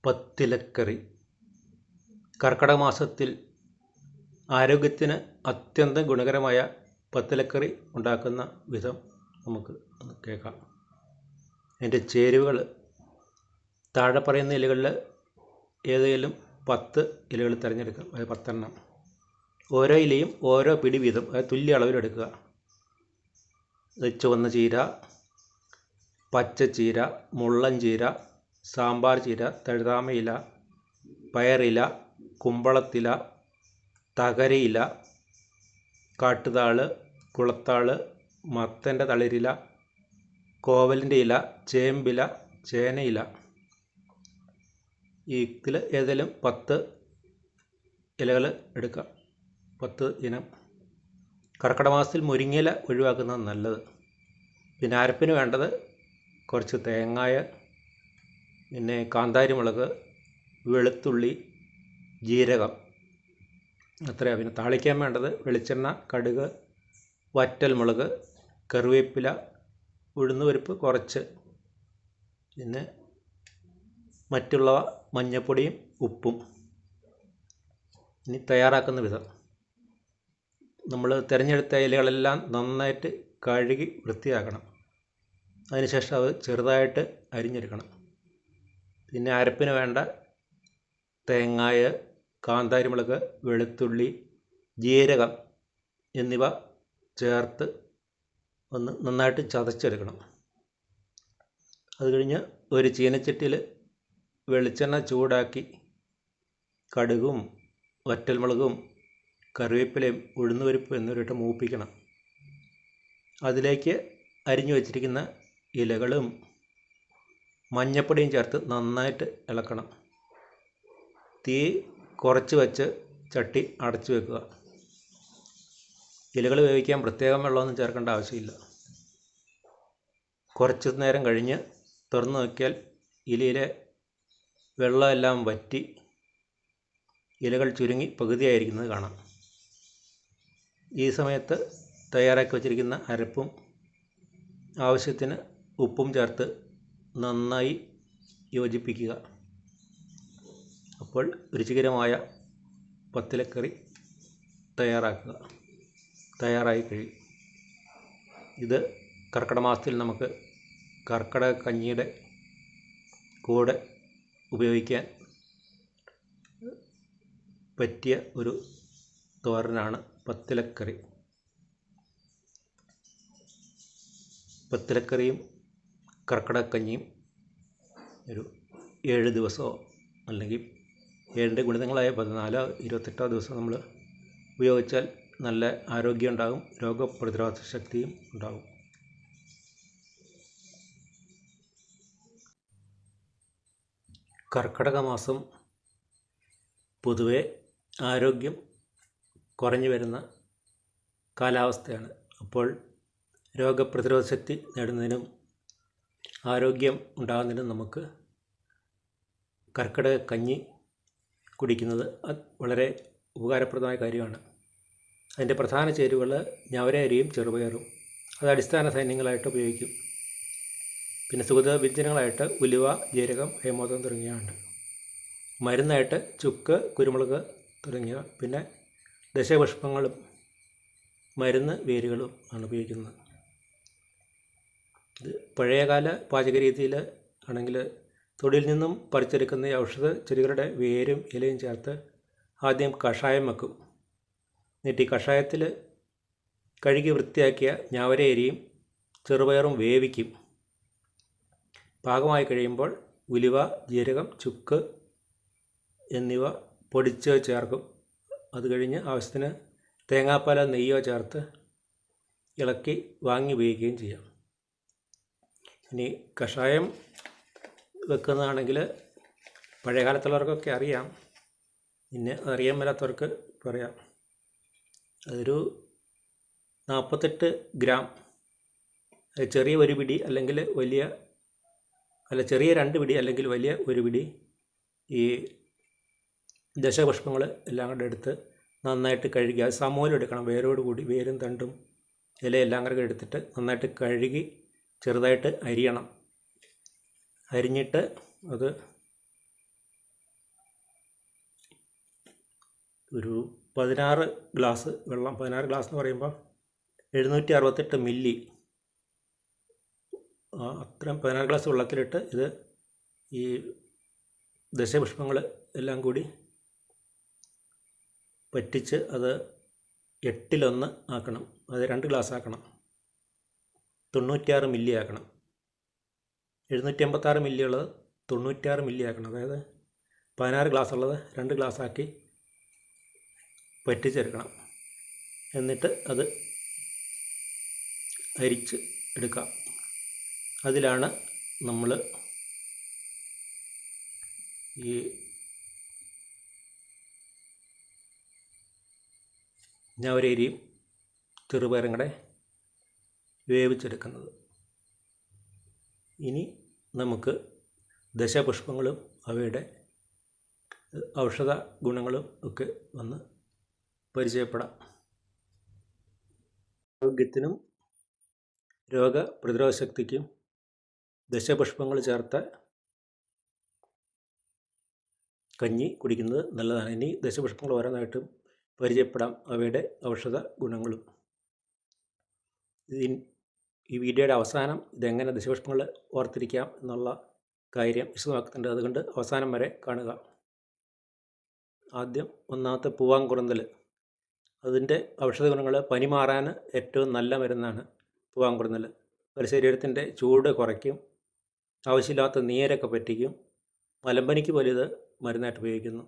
പത്തിലക്കറി കർക്കിടക മാസത്തിൽ ആരോഗ്യത്തിന് അത്യന്തം ഗുണകരമായ പത്തിലക്കറി ഉണ്ടാക്കുന്ന വിധം നമുക്ക് കേൾക്കാം. അതിൻ്റെ ചേരുവകൾ താഴെ പറയുന്ന ഇലകളിൽ ഏതെങ്കിലും 10 ഇലകൾ തിരഞ്ഞെടുക്കുക. അതായത് 10 എണ്ണം. ഓരോ ഇലയും ഓരോ പിടി വീതം, അതായത് തുല്യ അളവിലെടുക്കുക. ചുവന്ന ചീര, പച്ചച്ചീര, മുള്ളൻ ചീര, സാമ്പാർ ചീര, തഴുതാമയില, പയറില, കുമ്പളത്തില, തകരയില, കാട്ടുതാള്, കുളത്താള്, മത്തൻ്റെ തളിരില, കോവലിൻ്റെ ഇല, ചേമ്പില, ചേനയില. ഇതിൽ ഏതെങ്കിലും 10 ഇലകൾ എടുക്കുക. 10 ഇനം. കർക്കിടക മാസത്തിൽ മുരിങ്ങയില ഒഴിവാക്കുന്നത് നല്ലത്. പിന്നെ അരപ്പിന് വേണ്ടത് കുറച്ച് തേങ്ങായ, പിന്നെ കാന്താരി മുളക്, വെളുത്തുള്ളി, ജീരകം, അത്രയാണ്. പിന്നെ താളിക്കാൻ വേണ്ടത് വെളിച്ചെണ്ണ, കടുക്, വറ്റൽ മുളക്, കറിവേപ്പില, ഉഴുന്നുപരിപ്പ് കുറച്ച്, പിന്നെ മറ്റുള്ളവ മഞ്ഞൾപ്പൊടിയും ഉപ്പും. ഇനി തയ്യാറാക്കുന്ന വിധം: നമ്മൾ തിരഞ്ഞെടുത്ത ഇലകളെല്ലാം നന്നായിട്ട് കഴുകി വൃത്തിയാക്കണം. അതിനുശേഷം അത് ചെറുതായിട്ട് അരിഞ്ഞെടുക്കണം. പിന്നെ അരപ്പിന് വേണ്ട തേങ്ങായ, കാന്താരിമുളക്, വെളുത്തുള്ളി, ജീരകം എന്നിവ ചേർത്ത് ഒന്ന് നന്നായിട്ട് ചതച്ചെടുക്കണം. അത് കഴിഞ്ഞ് ഒരു ചീനച്ചട്ടിയിൽ വെളിച്ചെണ്ണ ചൂടാക്കി കടുകും വറ്റൽമുളകും കറിവേപ്പിലയും ഉഴുന്നുപരിപ്പ് എന്നിവയിട്ട് മൂപ്പിക്കണം. അതിലേക്ക് അരിഞ്ഞു വച്ചിരിക്കുന്ന ഇലകളും മഞ്ഞൾപ്പൊടിയും ചേർത്ത് നന്നായിട്ട് ഇളക്കണം. തീ കുറച്ച് വെച്ച് ചട്ടി അടച്ചു വെക്കുക. ഇലകൾ വേവിക്കാൻ പ്രത്യേകം വെള്ളമൊന്നും ചേർക്കേണ്ട ആവശ്യമില്ല. കുറച്ച് നേരം കഴിഞ്ഞ് തുറന്ന് നോക്കിയാൽ ഇലയിലെ വെള്ളമെല്ലാം വറ്റി ഇലകൾ ചുരുങ്ങി പകുതിയായിരിക്കുന്നത് കാണാം. ഈ സമയത്ത് തയ്യാറാക്കി വച്ചിരിക്കുന്ന അരപ്പും ആവശ്യത്തിന് ഉപ്പും ചേർത്ത് നന്നായി യോജിപ്പിക്കുക. അപ്പോൾ രുചികരമായ പത്തിലക്കറി തയ്യാറായി കഴിയും. ഇത് കർക്കിടക മാസത്തിൽ നമുക്ക് കർക്കിടക കഞ്ഞിയുടെ കൂടെ ഉപയോഗിക്കാൻ പറ്റിയ ഒരു തോരനാണ് പത്തിലക്കറി. പത്തിലക്കറിയും കർക്കിടക കഞ്ഞിയും ഒരു 7 ദിവസമോ അല്ലെങ്കിൽ 7 ഗുണിതങ്ങളായ 14 28 ദിവസം നമ്മൾ ഉപയോഗിച്ചാൽ നല്ല ആരോഗ്യം ഉണ്ടാകും, രോഗപ്രതിരോധ ശക്തിയും ഉണ്ടാകും. കർക്കിടക മാസം പൊതുവെ ആരോഗ്യം കുറഞ്ഞു വരുന്ന കാലാവസ്ഥയാണ്. അപ്പോൾ രോഗപ്രതിരോധ ശക്തി നേടുന്നതിനും ആരോഗ്യം ഉണ്ടാകുന്നതിനും നമുക്ക് കർക്കിടക കഞ്ഞി കുടിക്കുന്നത് വളരെ ഉപകാരപ്രദമായ കാര്യമാണ്. അതിൻ്റെ പ്രധാന ചേരുവകൾ ഞവരയരിയും ചെറുപയറും. അത് അടിസ്ഥാന ധാന്യങ്ങളായിട്ട് ഉപയോഗിക്കും. പിന്നെ സുഗന്ധവ്യഞ്ജനങ്ങളായിട്ട് ഉലുവ, ജീരകം, ഹേമോദകം തുടങ്ങിയവയുണ്ട്. മരുന്നായിട്ട് ചുക്ക്, കുരുമുളക് തുടങ്ങിയവ. പിന്നെ ദശപുഷ്പങ്ങളും മരുന്ന് വേരുകളും ആണ് ഉപയോഗിക്കുന്നത്. ഇത് പഴയകാല പാചക രീതിയിൽ ആണെങ്കിൽ തൊടിയിൽ നിന്നും പറിച്ചെടുക്കുന്ന ഔഷധ ചെടികളുടെ വേരും ഇലയും ചേർത്ത് ആദ്യം കഷായം വെക്കും. എന്നിട്ട് ഈ കഷായത്തിൽ കഴുകി വൃത്തിയാക്കിയ ഞവരയരിയും ചെറുപയറും വേവിക്കും. പാകമായി കഴിയുമ്പോൾ ഉലുവ, ജീരകം, ചുക്ക് എന്നിവ പൊടിച്ച് ചേർക്കും. അത് കഴിഞ്ഞ് ആവശ്യത്തിന് തേങ്ങാപ്പാലോ നെയ്യോ ചേർത്ത് ഇളക്കി വാങ്ങി ഉപയോഗിക്കുകയും ചെയ്യാം. ഇനി കഷായം വെക്കുന്നതാണെങ്കിൽ പഴയ കാലത്തുള്ളവർക്കൊക്കെ അറിയാം, പിന്നെ അറിയാൻ മേലാത്തവർക്ക് പറയാം. അതൊരു 48 ഗ്രാം, ചെറിയ ഒരു പിടി അല്ലെങ്കിൽ ചെറിയ 2 പിടി അല്ലെങ്കിൽ വലിയ ഒരു പിടി ഈ ദശപുഷ്പങ്ങൾ എല്ലാം കൂടെ എടുത്ത് നന്നായിട്ട് കഴുകി, അത് സമൂലം എടുക്കണം, വേരോട് കൂടി, വേരും തണ്ടും ഇലയെല്ലാം കൂടെ എടുത്തിട്ട് നന്നായിട്ട് കഴുകി ചെറുതായിട്ട് അരിയണം. അരിഞ്ഞിട്ട് അത് ഒരു 16 ഗ്ലാസ് വെള്ളം, 16 ഗ്ലാസ് എന്ന് പറയുമ്പോൾ 768 മില്ലി, അത്രയും 16 ഗ്ലാസ് വെള്ളത്തിലിട്ട് ഇത് ഈ ദശപുഷ്പങ്ങൾ എല്ലാം കൂടി പറ്റിച്ച് അത് 8-1 ആക്കണം. അത് 2 ഗ്ലാസ് ആക്കണം. 96 മില്ലി ആക്കണം. 786 മില്ലി ഉള്ളത് 96 മില്ലി ആക്കണം. അതായത് 16 ഗ്ലാസ് ഉള്ളത് 2 ഗ്ലാസ് ആക്കി പറ്റിച്ചെടുക്കണം. എന്നിട്ട് അത് അരിച്ച് എടുക്കാം. അതിലാണ് നമ്മൾ ഈ ഞവരരിയും ചെറുപയറും കൂടെ വേവിച്ചെടുക്കുന്നത്. ഇനി നമുക്ക് ദശപുഷ്പങ്ങളും അവയുടെ ഔഷധ ഗുണങ്ങളും ഒക്കെ ഒന്ന് പരിചയപ്പെടാം. ആരോഗ്യത്തിനും രോഗപ്രതിരോധ ശക്തിക്കും ദശപുഷ്പങ്ങൾ ചേർത്ത കഞ്ഞി കുടിക്കുന്നത് നല്ലതാണ്. ഇനി ദശപുഷ്പങ്ങൾ ഓരോന്നായിട്ടും പരിചയപ്പെടാം, അവയുടെ ഔഷധ ഗുണങ്ങളും. ഈ വീഡിയോയുടെ അവസാനം ഇതെങ്ങനെ ദശപുഷ്പങ്ങൾ ഓർത്തിരിക്കാം എന്നുള്ള കാര്യം വിശദമാക്കുന്നുണ്ട്. അതുകൊണ്ട് അവസാനം വരെ കാണുക. ആദ്യം ഒന്നാമത്തെ പൂവാങ്കുറുന്തൽ. അതിൻ്റെ ഔഷധ ഗുണങ്ങൾ: പനി മാറാൻ ഏറ്റവും നല്ല മരുന്നാണ് പൂവാങ്കുറുന്തൽ. ഒരു ശരീരത്തിൻ്റെ ചൂട് കുറയ്ക്കും, ആവശ്യമില്ലാത്ത നീരൊക്കെ പറ്റിക്കും. മലമ്പനിക്ക് പോലും ഇത് മരുന്നായിട്ട് ഉപയോഗിക്കുന്നു.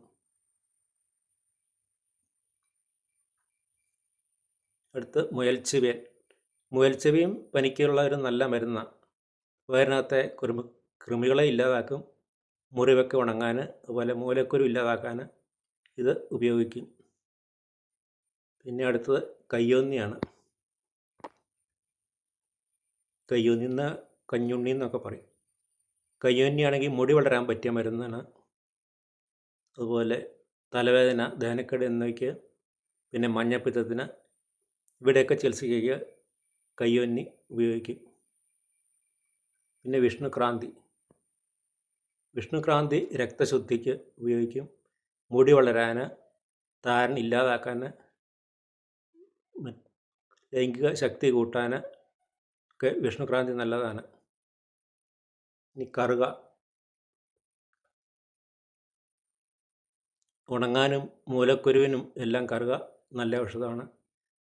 അടുത്ത് മുയൽച്ചെവിയൻ. മുയൽച്ചെവിയും പനിക്കുള്ള ഒരു നല്ല മരുന്നാണ്. വയറിനകത്തെ കൃമികളെ ഇല്ലാതാക്കും, മുറിവൊക്കെ ഉണങ്ങാൻ, അതുപോലെ മൂലക്കുരു ഇല്ലാതാക്കാൻ ഇത് ഉപയോഗിക്കും. പിന്നെ അടുത്തത് കയ്യോന്നിയാണ്. കയ്യോന്നി എന്ന് കഞ്ഞുണ്ണി എന്നൊക്കെ പറയും. കയ്യോന്നിയാണെങ്കിൽ മുടി വളരാൻ പറ്റിയ മരുന്നാണ്. അതുപോലെ തലവേദന, ദഹനക്കേട് എന്നിവയ്ക്ക്, പിന്നെ മഞ്ഞപ്പിത്തത്തിന്, ഇവിടെയൊക്കെ ചികിത്സയ്ക്ക് കയ്യോന്നി ഉപയോഗിക്കും. പിന്നെ വിഷ്ണുക്രാന്തി രക്തശുദ്ധിക്ക് ഉപയോഗിക്കും. മുടി വളരാൻ, താരൻ ഇല്ലാതാക്കാൻ, ലൈംഗിക ശക്തി കൂട്ടാൻ ഒക്കെ വിഷ്ണുക്രാന്തി നല്ലതാണ്. ഇനി കറുക. ഉണങ്ങാനും മൂലക്കുരുവിനും എല്ലാം കറുക നല്ല ഔഷധമാണ്.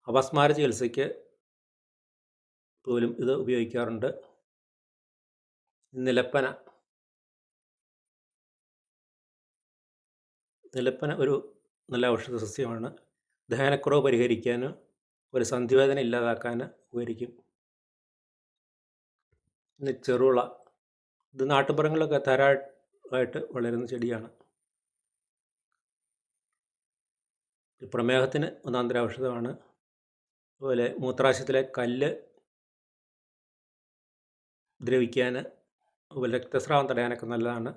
അപസ്മാര ചികിത്സയ്ക്ക് പോലും ഇത് ഉപയോഗിക്കാറുണ്ട്. നിലപ്പന ഒരു നല്ല ഔഷധ സസ്യമാണ്. ദഹനക്കുറവ് പരിഹരിക്കാൻ, ഒരു സന്ധിവേദന ഇല്ലാതാക്കാൻ ഉപകരിക്കും. പിന്നെ ചെറുള. ഇത് നാട്ടുപുറങ്ങളിലൊക്കെ ധാരാളമായിട്ട് വളരുന്ന ചെടിയാണ്. പ്രമേഹത്തിന് ഒന്നാന്തര ഔഷധമാണ്. അതുപോലെ മൂത്രാശയത്തിലെ കല്ല് ദ്രവിക്കാൻ, അതുപോലെ രക്തസ്രാവം തടയാനൊക്കെ നല്ലതാണ്.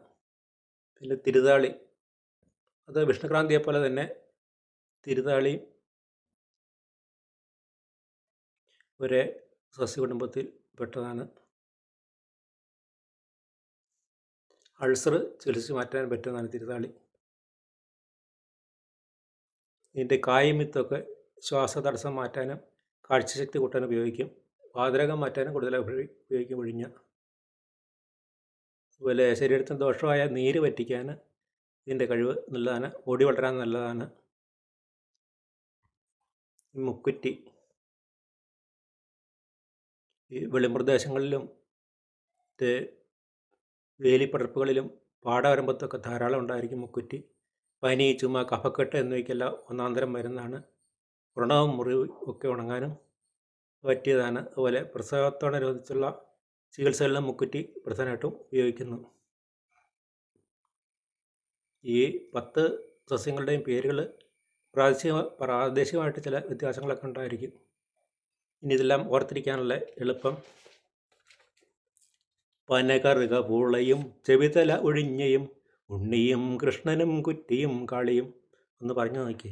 പിന്നെ തിരുതാളി. അത് വിഷ്ണുക്രാന്തിയെ പോലെ തന്നെ തിരുതാളിയും ഒരേ സസ്യകുടുംബത്തിൽ പെട്ടതാണ്. അൾസർ ചികിത്സിച്ച് മാറ്റാൻ പറ്റുന്നതാണ് തിരുതാളി. ഇതിൻ്റെ കായും വിത്തൊക്കെ ശ്വാസതടസ്സം മാറ്റാനും കാഴ്ചശക്തി കൂട്ടാനും ഉപയോഗിക്കും. വാതരോഗം മാറ്റാനും കൂടുതലായി ഉപയോഗിക്കും ഒഴിഞ്ഞ. അതുപോലെ ശരീരത്തിന് ദോഷമായ നീര് പറ്റിക്കാൻ ഇതിൻ്റെ കഴിവ് നല്ലതാണ്. മുടി വളരാൻ നല്ലതാണ്. മുക്കുറ്റി. ഈ വെളിമ്പ്രദേശങ്ങളിലും വേലിപ്പടർപ്പുകളിലും പാടവരമ്പത്തൊക്കെ ധാരാളം ഉണ്ടായിരിക്കും മുക്കുറ്റി. പനി, ചുമ, കഫക്കെട്ട് എന്നിവയ്ക്കെല്ലാം ഒന്നാന്തരം മരുന്നാണ്. വ്രണവും മുറിവും ഒക്കെ ഉണങ്ങാനും പറ്റിയതാണ്. അതുപോലെ പ്രസവത്തോടനുബന്ധിച്ചുള്ള ചികിത്സകളിലും മുക്കുറ്റി പ്രധാനമായിട്ടും ഉപയോഗിക്കുന്നു. ഈ 10 സസ്യങ്ങളുടെയും പേരുകൾ പ്രാദേശികമായിട്ട് ചില വ്യത്യാസങ്ങളൊക്കെ ഉണ്ടായിരിക്കും. ഇനി ഇതെല്ലാം ഓർത്തിരിക്കാനുള്ള എളുപ്പം: പനകറുക പൂളയും ചെവിതല ഒഴിഞ്ഞയും ഉണ്ണിയും കൃഷ്ണനും കുറ്റിയും കാളിയും. ഒന്ന് പറഞ്ഞു നോക്കി.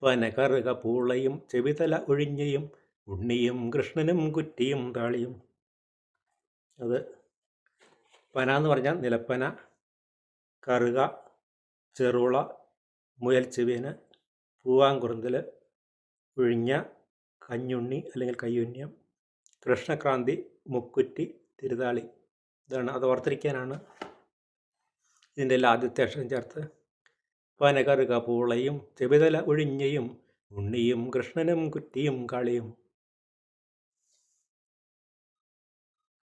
പനകറുക പൂളയും ചെവിതല ഒഴിഞ്ഞയും ഉണ്ണിയും കൃഷ്ണനും കുറ്റിയും താളിയും. അത് പന എന്ന് പറഞ്ഞാൽ നിലപ്പന, കറുക ചെറുള, മുയൽ ചെവിയന്, പൂവാങ്കുറുന്തൽ, ഉഴിഞ്ഞ, കഞ്ഞുണ്ണി അല്ലെങ്കിൽ കയ്യുന്യം, കൃഷ്ണക്രാന്തി, മുക്കുറ്റി, തിരുതാളി. ഇതാണ്, അത് ഓർത്തിരിക്കാനാണ് ഇതിൻ്റെ എല്ലാം ആദ്യത്തെ അക്ഷരം ചേർത്ത്. പനകറുക പൂളയും ചെവിതല ഒഴിഞ്ഞയും ഉണ്ണിയും കൃഷ്ണനും കുറ്റിയും കാളിയും